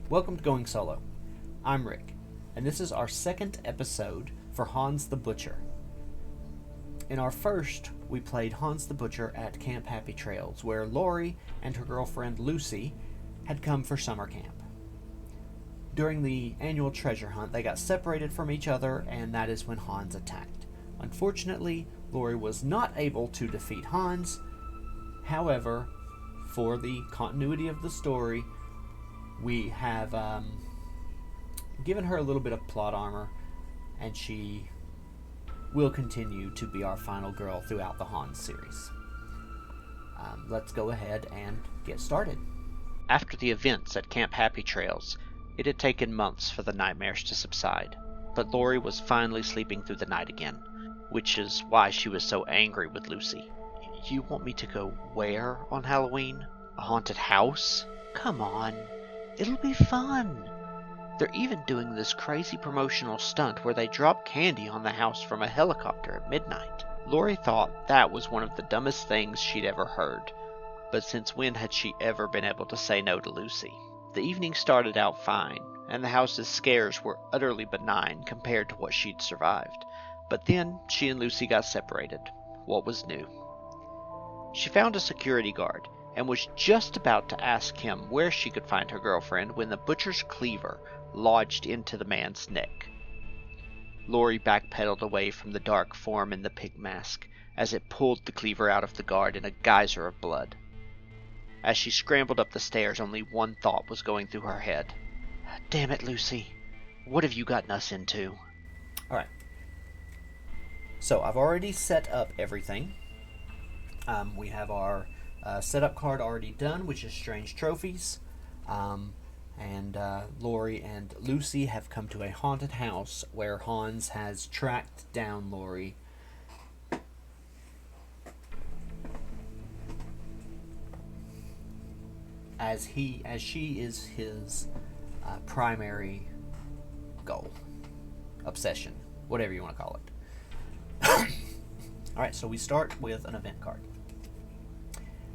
Welcome to Going Solo. I'm Rick, and this is our second episode for Hans the Butcher. In our first, we played Hans the Butcher at Camp Happy Trails, where Laurie and her girlfriend Lucy had come for summer camp. During the annual treasure hunt, they got separated from each other, and that is when Hans attacked. Unfortunately, Laurie was not able to defeat Hans. However, for the continuity of the story, we have given her a little bit of plot armor, and she will continue to be our final girl throughout the Hans series. Let's go ahead and get started. After the events at Camp Happy Trails, it had taken months for the nightmares to subside, but Laurie was finally sleeping through the night again, which is why she was so angry with Lucy. You want me to go where on Halloween? A haunted house? Come on. It'll be fun. They're even doing this crazy promotional stunt where they drop candy on the house from a helicopter at midnight. Laurie thought that was one of the dumbest things she'd ever heard, but since when had she ever been able to say no to Lucy? The evening started out fine, and the house's scares were utterly benign compared to what she'd survived. But then she and Lucy got separated. What was new? She found a security guard, and was just about to ask him where she could find her girlfriend when the butcher's cleaver lodged into the man's neck. Laurie backpedaled away from the dark form in the pig mask as it pulled the cleaver out of the guard in a geyser of blood. As she scrambled up the stairs, only one thought was going through her head. Damn it, Lucy. What have you gotten us into? Alright. So, I've already set up everything. We have our setup card already done, which is Strange Trophies. And Laurie and Lucy have come to a haunted house where Hans has tracked down Laurie. As she is his primary goal, obsession, whatever you want to call it. Alright, so we start with an event card.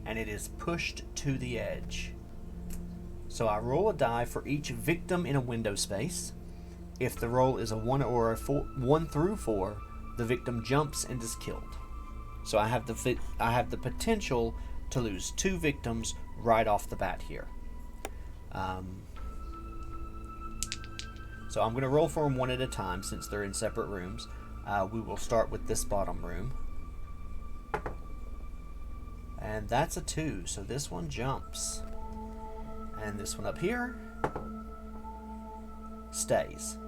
And it is pushed to the edge. So I roll a die for each victim in a window space. If the roll is a 1 or a 1 through 4, the victim jumps and is killed. So I have the potential to lose 2 victims right off the bat here. So I'm going to roll for them one at a time since they're in separate rooms. We will start with this bottom room. And that's a 2, so this one jumps. And this one up here stays.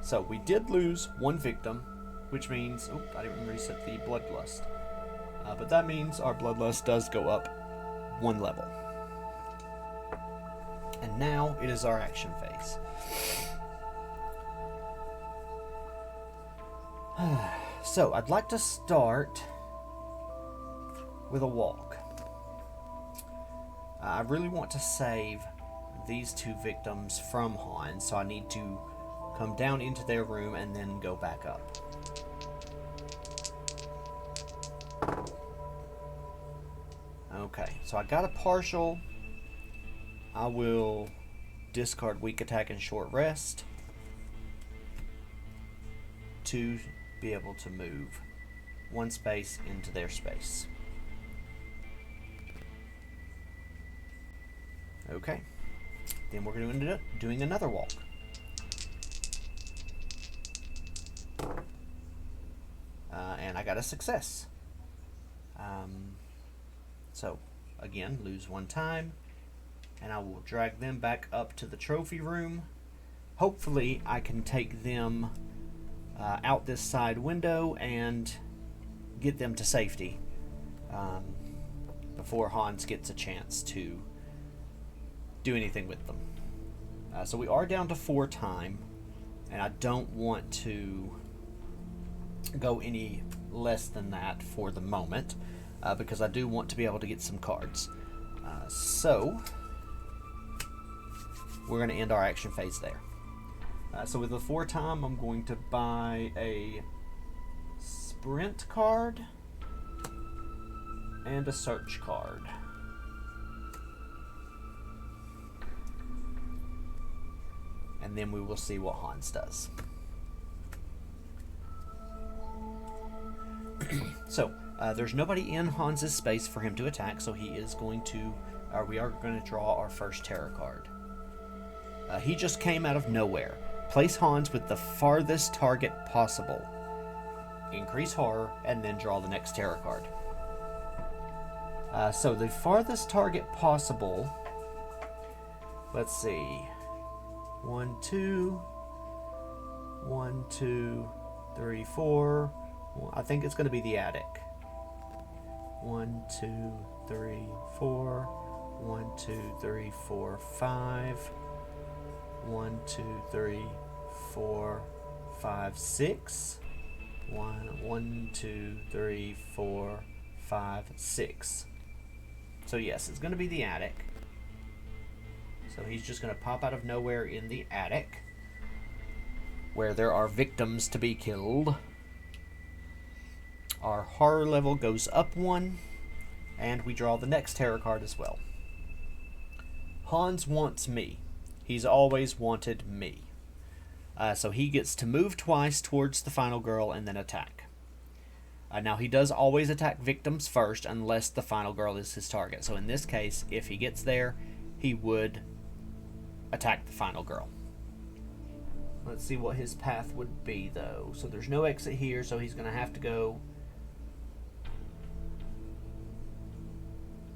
So we did lose 1 victim, which means... Oh, I didn't reset the bloodlust. But that means our bloodlust does go up 1 level. And now it is our action phase. So I'd like to start with a walk. I really want to save these 2 victims from Hans, so I need to come down into their room and then go back up. Okay, so I got a partial. I will discard weak attack and short rest to be able to move 1 space into their space. Okay, then we're going to end up doing another walk. And I got a success. So, again, lose 1 time, and I will drag them back up to the trophy room. Hopefully, I can take them out this side window and get them to safety before Hans gets a chance to do anything with them. So we are down to 4 time, and I don't want to go any less than that for the moment, because I do want to be able to get some cards. So we're going to end our action phase there. So with the 4 time, I'm going to buy a sprint card and a search card. and then we will see what Hans does. So, there's nobody in Hans's space for him to attack, so he is going to, we are going to draw our first tarot card. He just came out of nowhere. Place Hans with the farthest target possible. Increase horror, and then draw the next tarot card. So the farthest target possible, let's see, 1, 2, 1, 2, 3, 4, I think it's going to be the attic. 1, 2, 3, 4, 1, 2, 3, 4, 5, 1, 2, 3, 4, 5, 6, 1, 2, 3, 4, 5, 6. So yes, it's going to be the attic. So he's just going to pop out of nowhere in the attic, where there are victims to be killed. Our horror level goes up 1, and we draw the next tarot card as well. Hans wants me. He's always wanted me. So he gets to move twice towards the final girl and then attack. Now he does always attack victims first unless the final girl is his target. So in this case, if he gets there, he would attack the final girl. Let's see what his path would be though. So there's no exit here, so he's going to have to go...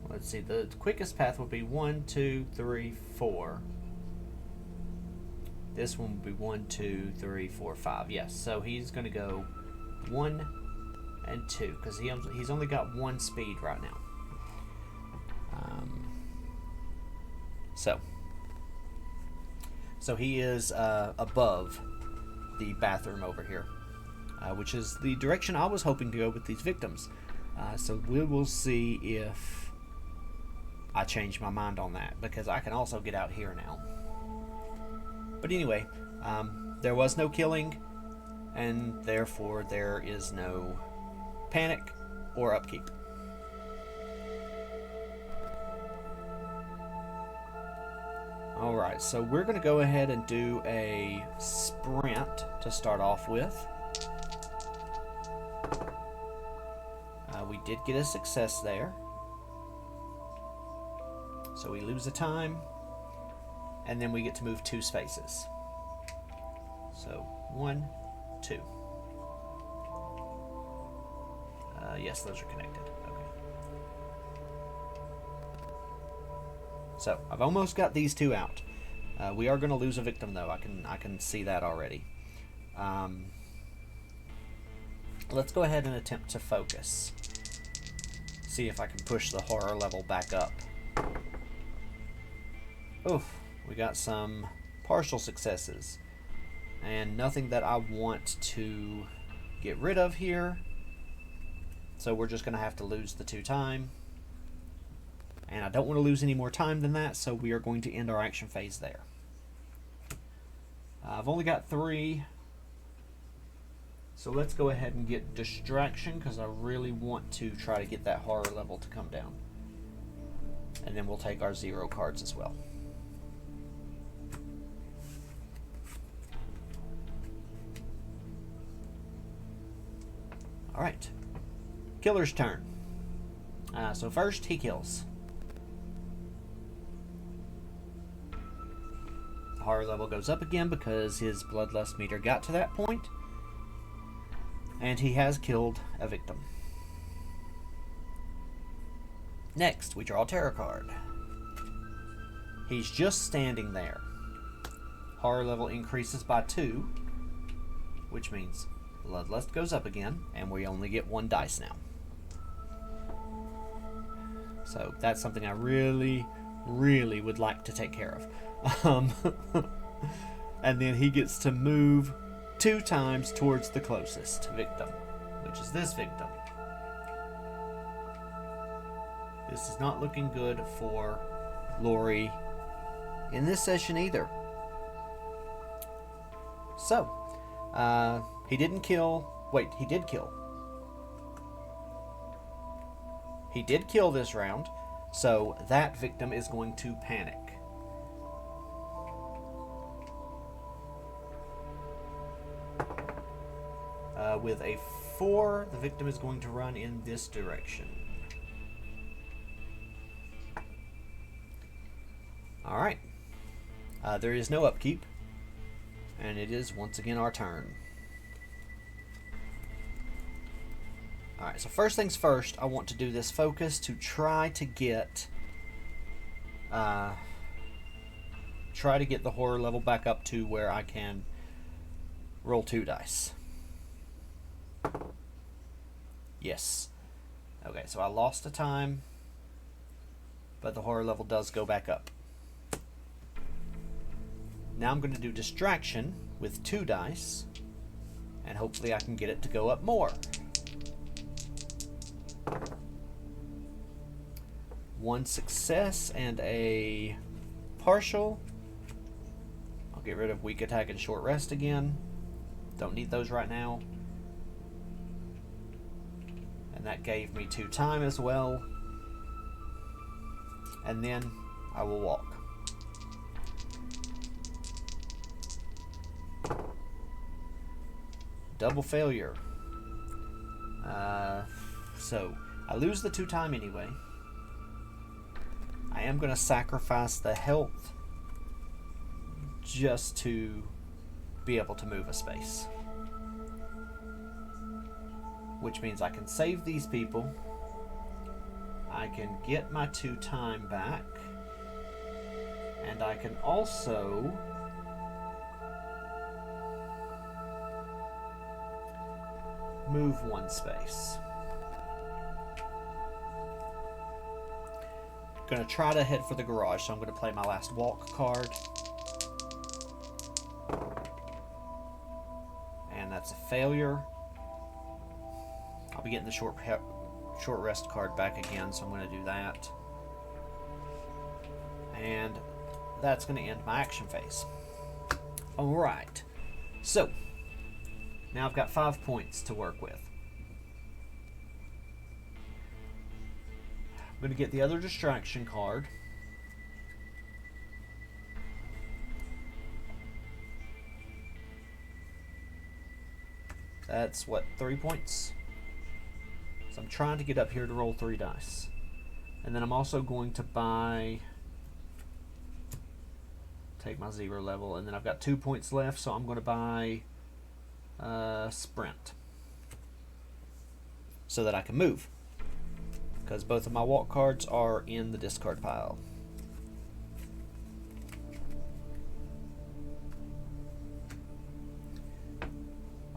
Let's see, the quickest path would be 1, 2, 3, 4. This one would be 1, 2, 3, 4, 5. Yes, so he's going to go 1 and 2 because he's only got 1 speed right now. So he is above the bathroom over here, which is the direction I was hoping to go with these victims. So we will see if I change my mind on that, because I can also get out here now. But anyway, there was no killing, and therefore there is no panic or upkeep. Alright, so we're going to go ahead and do a sprint to start off with. We did get a success there. So we lose a time, and then we get to move 2 spaces. So 1, 2. Yes, those are connected. Okay. So I've almost got these 2 out. We are going to lose a victim, though. I can see that already. Let's go ahead and attempt to focus. See if I can push the horror level back up. Oof, we got some partial successes. And nothing that I want to get rid of here. So we're just going to have to lose the 2 time. And I don't want to lose any more time than that, so we are going to end our action phase there. I've only got 3. So let's go ahead and get distraction, because I really want to try to get that horror level to come down. And then we'll take our 0 cards as well. Alright. Killer's turn. So first, he kills. The horror level goes up again because his bloodlust meter got to that point. And he has killed a victim. Next, we draw a tarot card. He's just standing there. Horror level increases by 2, which means bloodlust goes up again, and we only get 1 dice now. So that's something I really, really would like to take care of. And then he gets to move 2 times towards the closest victim, which is this victim. This is not looking good for Laurie in this session either. So, he didn't kill... Wait, he did kill. He did kill this round, so that victim is going to panic. with a 4. The victim is going to run in this direction. Alright. There is no upkeep. And it is once again our turn. Alright, so first things first, I want to do this focus to try to get the horror level back up to where I can roll 2 dice. Yes. Okay, so I lost a time, but the horror level does go back up. Now I'm going to do distraction with 2 dice, and hopefully I can get it to go up more. 1 success and a partial. I'll get rid of weak attack and short rest again. Don't need those right now. And that gave me 2 time as well. And then I will walk. Double failure. So I lose the 2 time anyway. I am going to sacrifice the health just to be able to move a space. Which means I can save these people. I can get my 2 time back. And I can also move 1 space. Gonna try to head for the garage, so I'm gonna play my last walk card. And that's a failure. I'll be getting the short rest card back again, so I'm gonna do that. And that's gonna end my action phase. Alright. So now I've got 5 points to work with. I'm going to get the other distraction card. That's what, 3 points? So I'm trying to get up here to roll 3 dice. And then I'm also going to take my 0 level, and then I've got 2 points left, so I'm going to buy sprint so that I can move, because both of my walk cards are in the discard pile.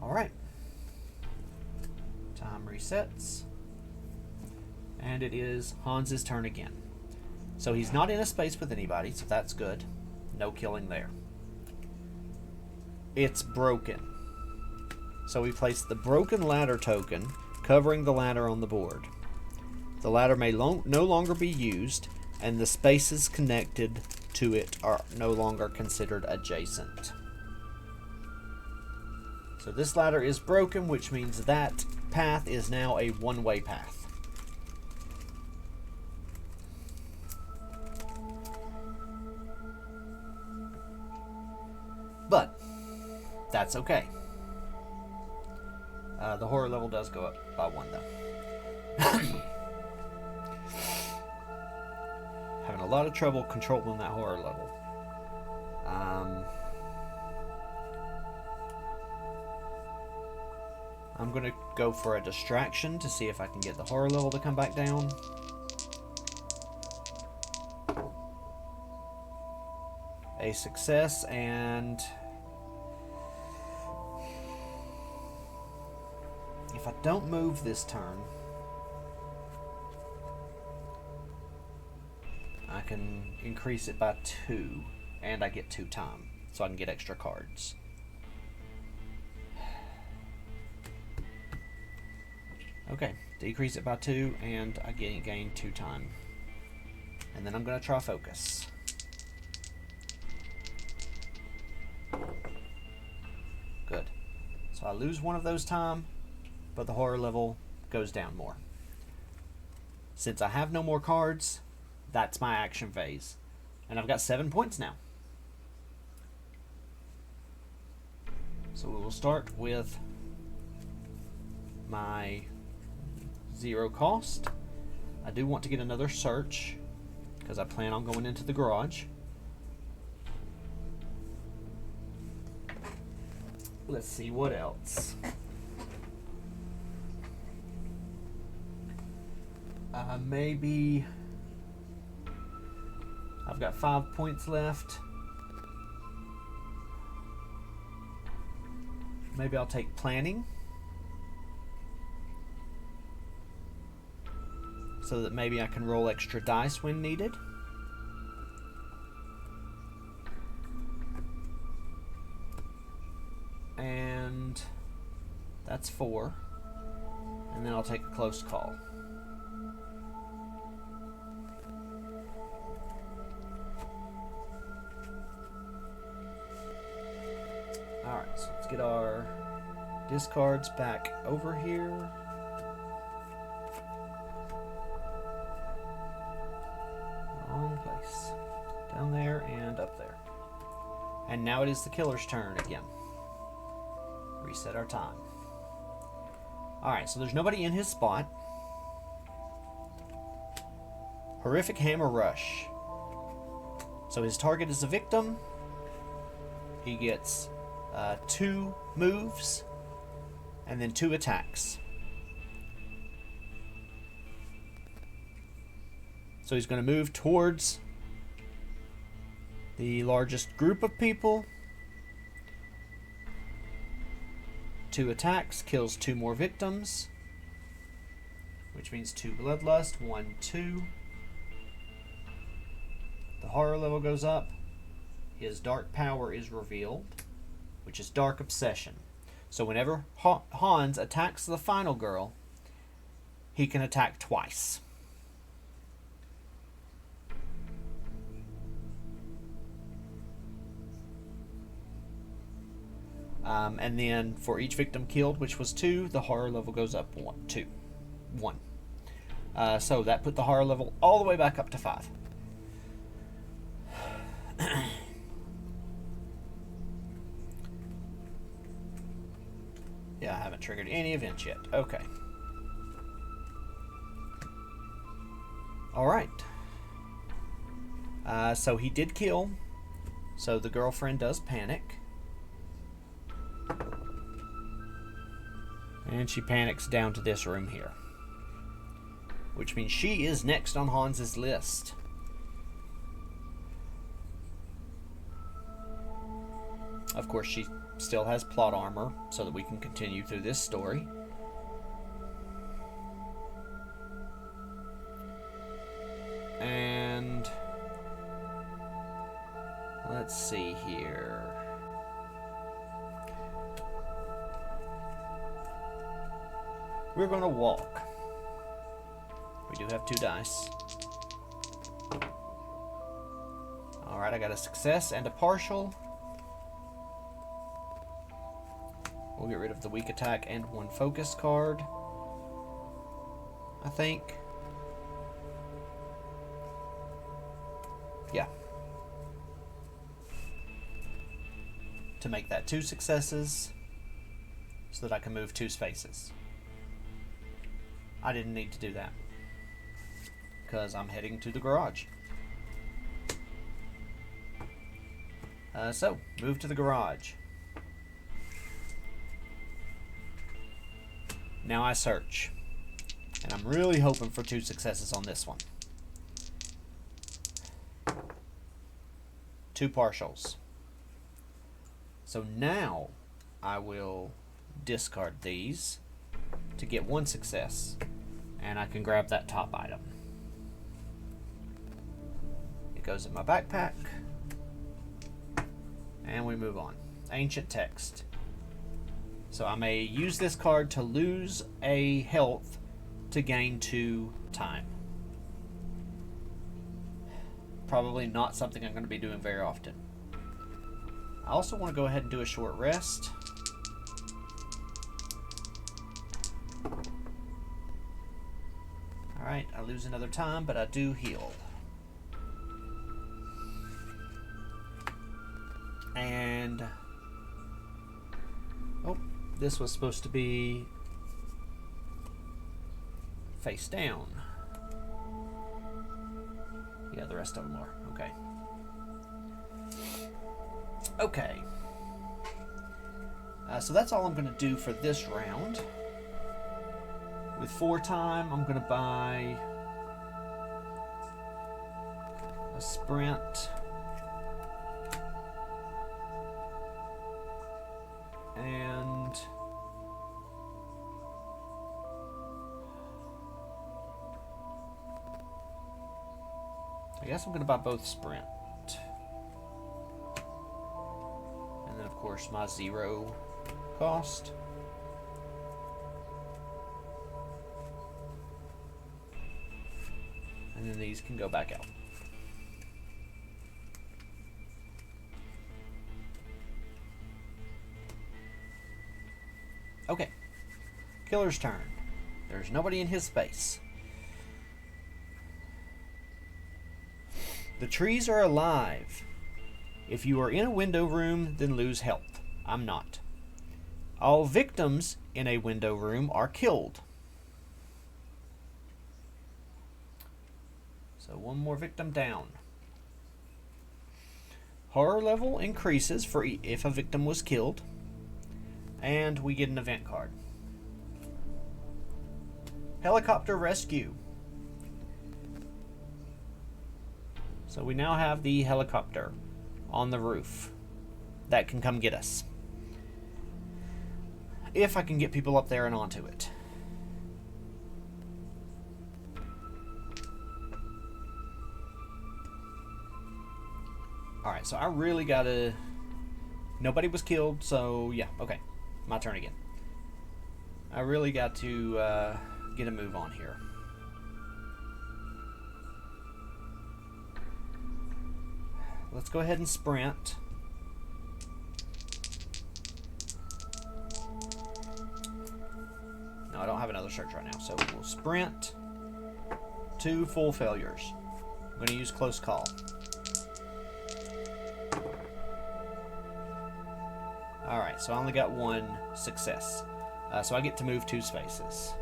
Alright, time resets, and it is Hans's turn again. So he's not in a space with anybody, so that's good. No killing there. It's broken. So we place the broken ladder token covering the ladder on the board. The ladder may no longer be used, and the spaces connected to it are no longer considered adjacent. So this ladder is broken, which means that path is now a one-way path. But that's okay. The horror level does go up by 1 though. Having a lot of trouble controlling that horror level. I'm going to go for a distraction to see if I can get the horror level to come back down. A success, and if I don't move this turn, I can increase it by 2, and I get 2 time, so I can get extra cards. Okay, decrease it by 2, and I gain 2 time. And then I'm going to try focus. Good. So I lose 1 of those time, but the horror level goes down more. Since I have no more cards, that's my action phase. And I've got 7 points now. So we will start with my 0 cost. I do want to get another search because I plan on going into the garage. Let's see what else. Maybe I've got 5 points left. Maybe I'll take planning, so that maybe I can roll extra dice when needed. And that's 4. And then I'll take a close call. Alright, so let's get our discards back over here. Wrong place. Down there and up there. And now it is the killer's turn again. Reset our time. Alright, so there's nobody in his spot. Horrific Hammer Rush. So his target is a victim. He gets 2 moves and then 2 attacks. So he's going to move towards the largest group of people. 2 attacks, kills 2 more victims, which means 2 bloodlust, 1, 2. The horror level goes up. His dark power is revealed, which is Dark Obsession. So whenever Hans attacks the Final Girl, he can attack twice. And then for each victim killed, which was 2, the horror level goes up 1. So that put the horror level all the way back up to 5. Yeah, I haven't triggered any events yet. Okay. Alright. So he did kill. So the girlfriend does panic. And she panics down to this room here. Which means she is next on Hans's list. Of course, she still has plot armor, so that we can continue through this story. And let's see here. We're going to walk. We do have 2 dice. Alright, I got a success and a partial. We'll get rid of the weak attack and 1 focus card, I think. Yeah. To make that 2 successes, so that I can move 2 spaces. I didn't need to do that, because I'm heading to the garage. So, move to the garage. Now I search. And I'm really hoping for 2 successes on this one. 2 partials. So now I will discard these to get 1 success. And I can grab that top item. It goes in my backpack. And we move on. Ancient Text. So I may use this card to lose a health to gain 2 time. Probably not something I'm going to be doing very often. I also want to go ahead and do a short rest. Alright, I lose another time, but I do heal. And... oh, this was supposed to be face down. Yeah, the rest of them are. Okay. Okay. So that's all I'm going to do for this round. With 4 time, I'm going to buy a sprint. And I guess I'm going to buy both sprint. And then, of course, my 0 cost. And then these can go back out. Okay. Killer's turn. There's nobody in his space. The trees are alive. If you are in a window room, then lose health. I'm not. All victims in a window room are killed. So one more victim down. Horror level increases for if a victim was killed. And we get an event card. Helicopter rescue. So we now have the helicopter on the roof that can come get us. If I can get people up there and onto it. Alright, so I really gotta... Nobody was killed, so yeah, okay. My turn again. I really got to get a move on here. Let's go ahead and sprint. No, I don't have another search right now, so we'll sprint. 2 full failures. I'm going to use close call. Alright, so I only got 1 success. So I get to move 2 spaces.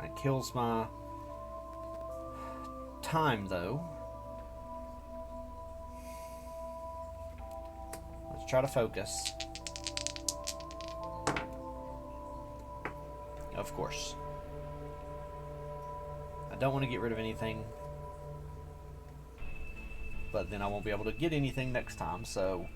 That kills my time, though. Let's try to focus. Of course. I don't want to get rid of anything, but then I won't be able to get anything next time, so...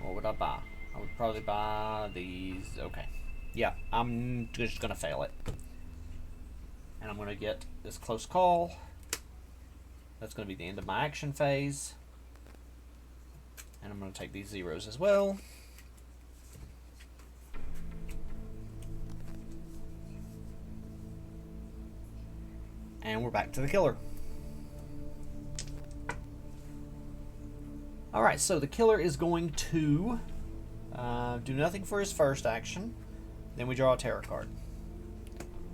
What would I buy? I would probably buy these. Okay. Yeah, I'm just going to fail it. And I'm going to get this close call. That's going to be the end of my action phase. And I'm going to take these zeros as well. And we're back to the killer. Alright, so the killer is going to do nothing for his first action. Then we draw a terror card.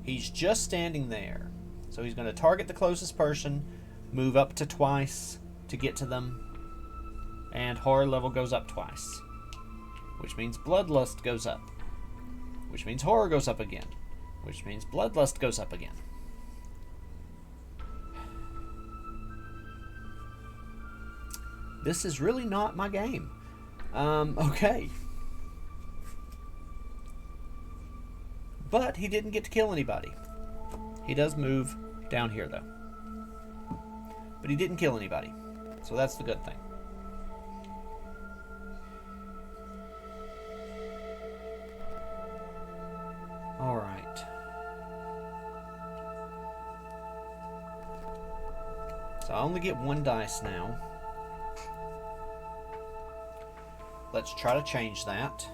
He's just standing there. So he's going to target the closest person, move up to twice to get to them, and horror level goes up twice. Which means bloodlust goes up. Which means horror goes up again. Which means bloodlust goes up again. This is really not my game. Okay. But he didn't get to kill anybody. He does move down here, though. But he didn't kill anybody. So that's the good thing. Alright. So I only get 1 dice now. Let's try to change that.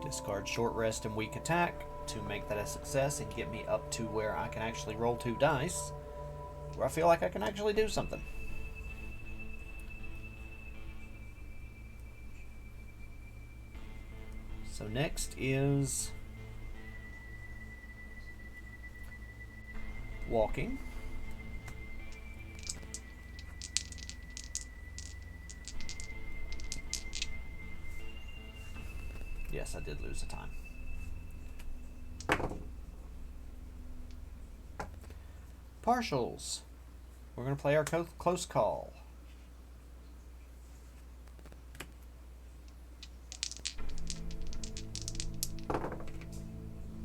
Discard short rest and weak attack. to make that a success and get me up to where I can actually roll 2 dice, where I feel like I can actually do something. So next is walking. Yes, I did lose a time. Partials. We're going to play our close call.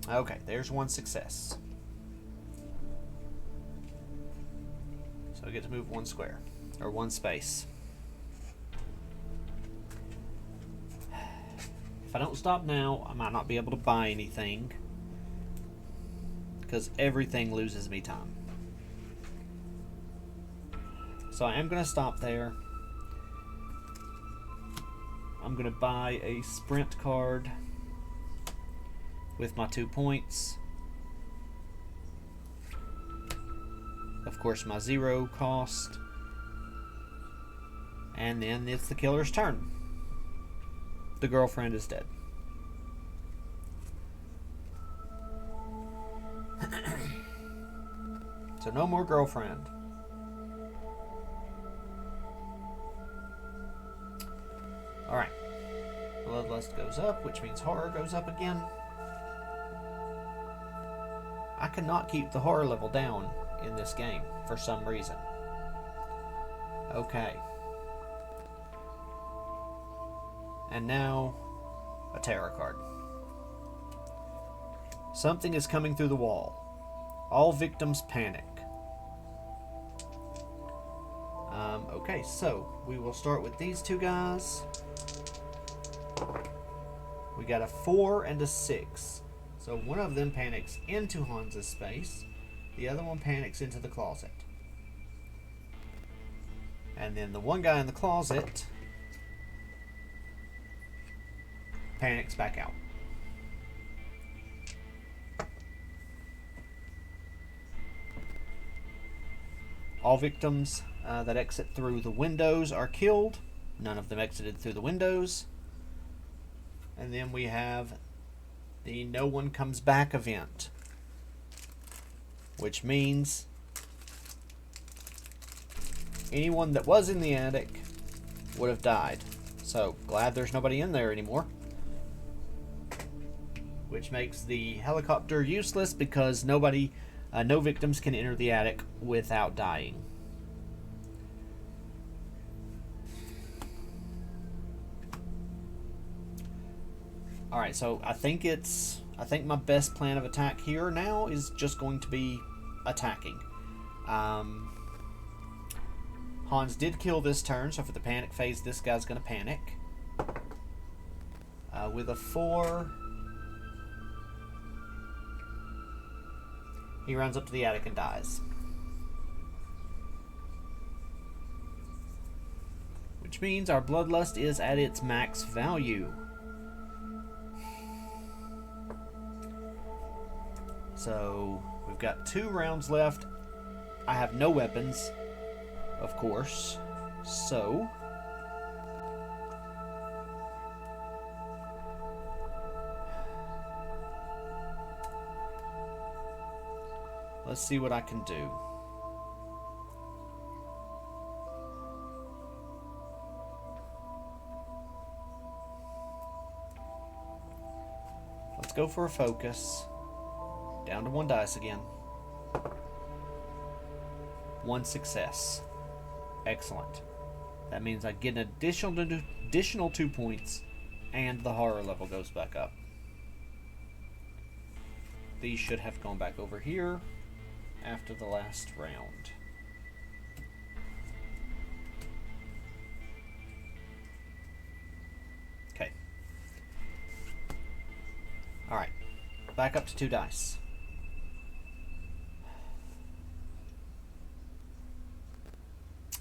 Okay, there's one success. So I get to move 1 square, or 1 space. If I don't stop now, I might not be able to buy anything, because everything loses me time. So I am going to stop there. I'm going to buy a sprint card with my 2 points. Of course, my 0 cost. And then it's the killer's turn. The girlfriend is dead. So no more girlfriend. Alright. Bloodlust goes up, which means horror goes up again. I cannot keep the horror level down in this game for some reason. Okay. And now, a terror card. Something is coming through the wall. All victims panic. Okay, so we will start with these 2 guys. We got a 4 and a 6. So one of them panics into Hans's space. The other one panics into the closet. And then the one guy in the closet panics back out. All victims that exit through the windows are killed. None of them exited through the windows. And then we have the no one comes back event, which means anyone that was in the attic would have died. So glad there's nobody in there anymore. Which makes the helicopter useless because no victims can enter the attic without dying. Alright, so I think my best plan of attack here now is just going to be attacking. Hans did kill this turn, so for the panic phase, this guy's going to panic. With a 4, he runs up to the attic and dies. Which means our bloodlust is at its max value. So we've got 2 rounds left. I have no weapons, of course. So let's see what I can do. Let's go for a focus. Down to 1 dice again. 1 success. Excellent. That means I get an additional 2 points, and the horror level goes back up. These should have gone back over here after the last round. Okay. Alright. Back up to 2 dice.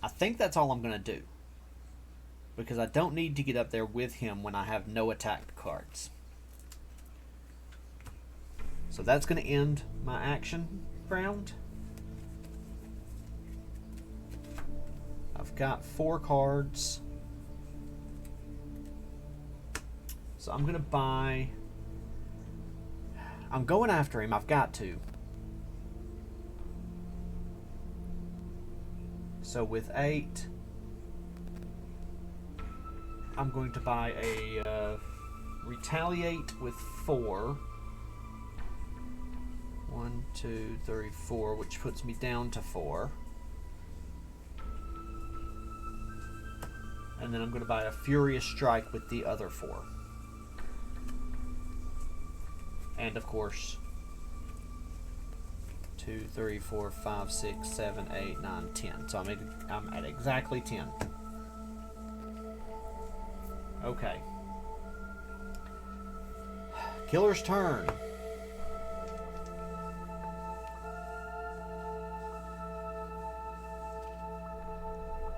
I think that's all I'm going to do, because I don't need to get up there with him when I have no attack cards. So that's going to end my action round. I've got 4 cards. So I'm going to buy... I'm going after him. I've got to. So with 8, I'm going to buy a retaliate with 4. 1, 2, 3, 4, which puts me down to 4. And then I'm going to buy a furious strike with the other 4. And of course, 2, 3, 4, 5, 6, 7, 8, 9, 10. So I'm at exactly 10. Okay. Killer's turn.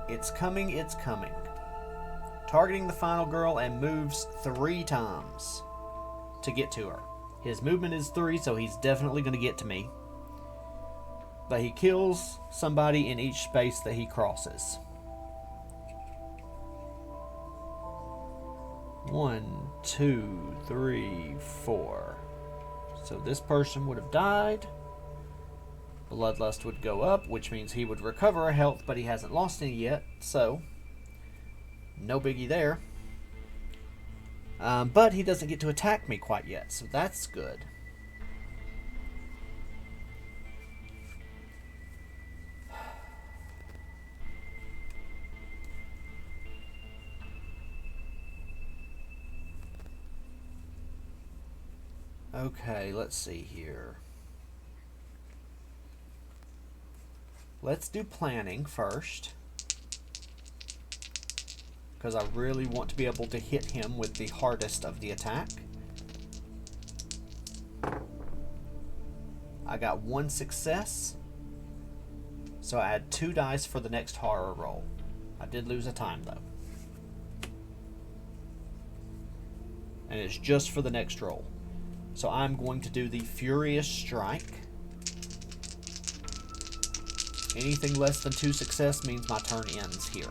It's coming, it's coming. Targeting the final girl and moves 3 times to get to her. His movement is 3, so he's definitely going to get to me. But he kills somebody in each space that he crosses. 1, 2, 3, 4. So this person would have died. Bloodlust would go up, which means he would recover a health, but he hasn't lost any yet, so no biggie there. But he doesn't get to attack me quite yet, so that's good. Okay, let's see here. Let's do planning first, because I really want to be able to hit him with the hardest of the attack. I got 1 success, so I add 2 dice for the next horror roll. I did lose a time though. And it's just for the next roll. So I'm going to do the Furious Strike. Anything less than 2 success means my turn ends here.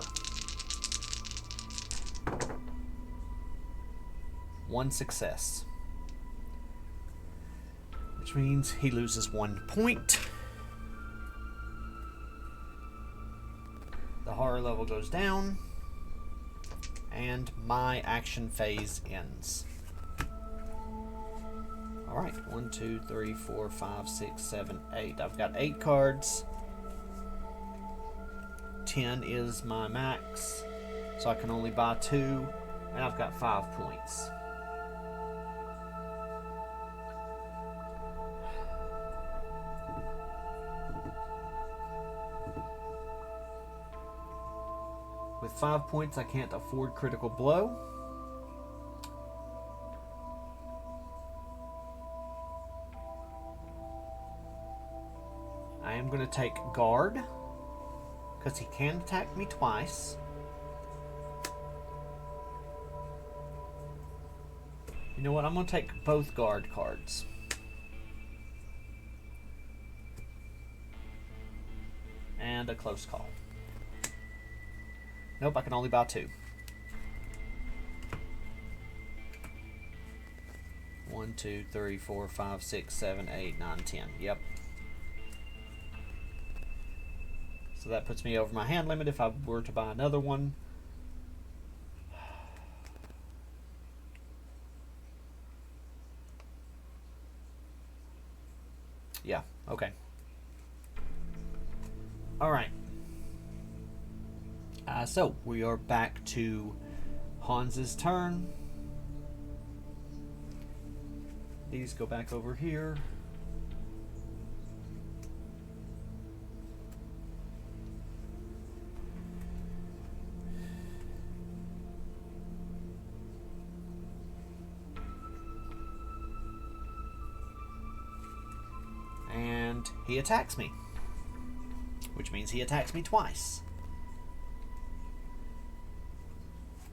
1 success. Which means he loses 1 point. The horror level goes down. And my action phase ends. Alright, 1, 2, 3, 4, 5, 6, 7, 8. I've got 8 cards. 10 is my max, so I can only buy 2, and I've got 5 points. With 5 points, I can't afford critical blow. I am going to take guard, because he can attack me twice. You know what? I'm going to take both guard cards. And a close call. Nope, I can only buy 2. 1, 2, 3, 4, 5, 6, 7, 8, 9, 10. Yep. So that puts me over my hand limit if I were to buy another one. Yeah, okay. Alright. So, we are back to Hans's turn. These go back over here. And he attacks me, which means he attacks me twice.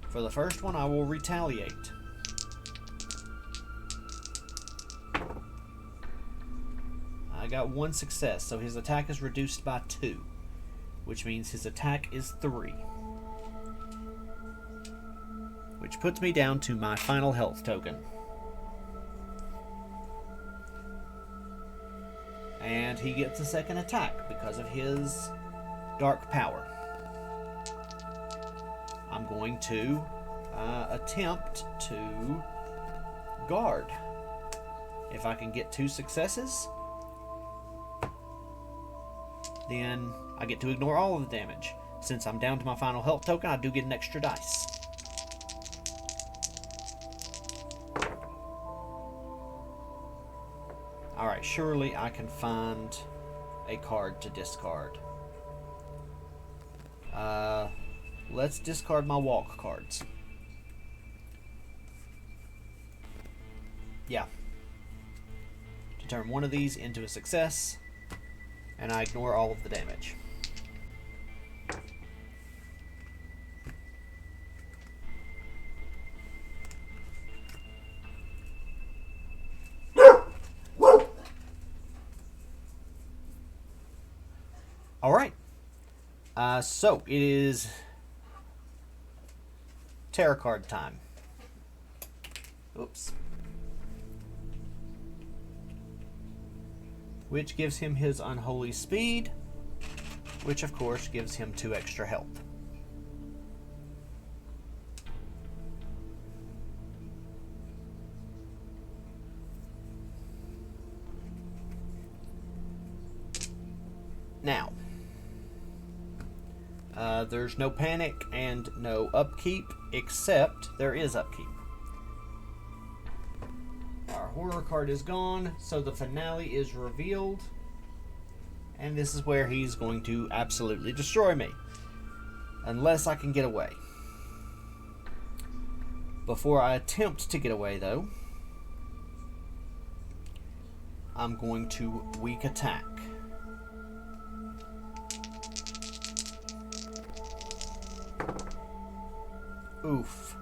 For the first one, I will retaliate. got 1 success, so his attack is reduced by 2, which means his attack is 3. Which puts me down to my final health token. And he gets a second attack because of his dark power. I'm going to attempt to guard. If I can get 2 successes, then I get to ignore all of the damage. Since I'm down to my final health token, I do get an extra dice. Alright, surely I can find a card to discard. Let's discard my walk cards. Yeah. To turn one of these into a success, and I ignore all of the damage. Alright. So, it is tarot card time. Oops. Which gives him his unholy speed, which of course gives him 2 extra health. Now, there's no panic and no upkeep, except there is upkeep. Our horror card is gone, so the finale is revealed. And this is where he's going to absolutely destroy me. Unless I can get away. Before I attempt to get away, though, I'm going to weak attack. Oof.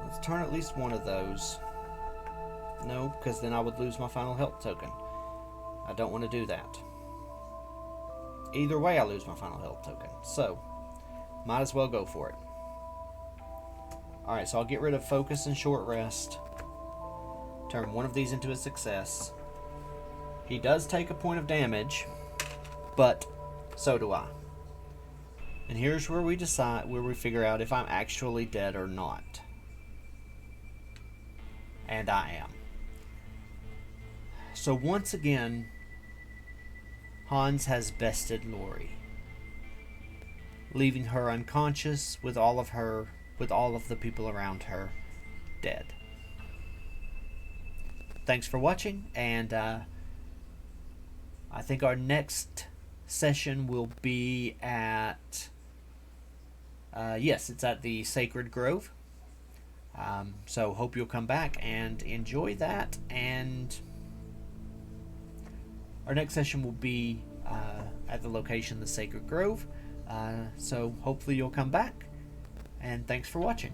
Let's turn at least one of those. No, because then I would lose my final health token. I don't want to do that. Either way, I lose my final health token. So, might as well go for it. Alright, so I'll get rid of focus and short rest. Turn one of these into a success. He does take a point of damage, but so do I. And here's where we figure out if I'm actually dead or not. And I am. So once again, Hans has bested Laurie, leaving her unconscious with all of the people around her dead. Thanks for watching, and I think our next session will be at yes, it's at the Sacred Grove. So hope you'll come back and enjoy that, and our next session will be at the location, the Sacred Grove. So hopefully you'll come back, and thanks for watching.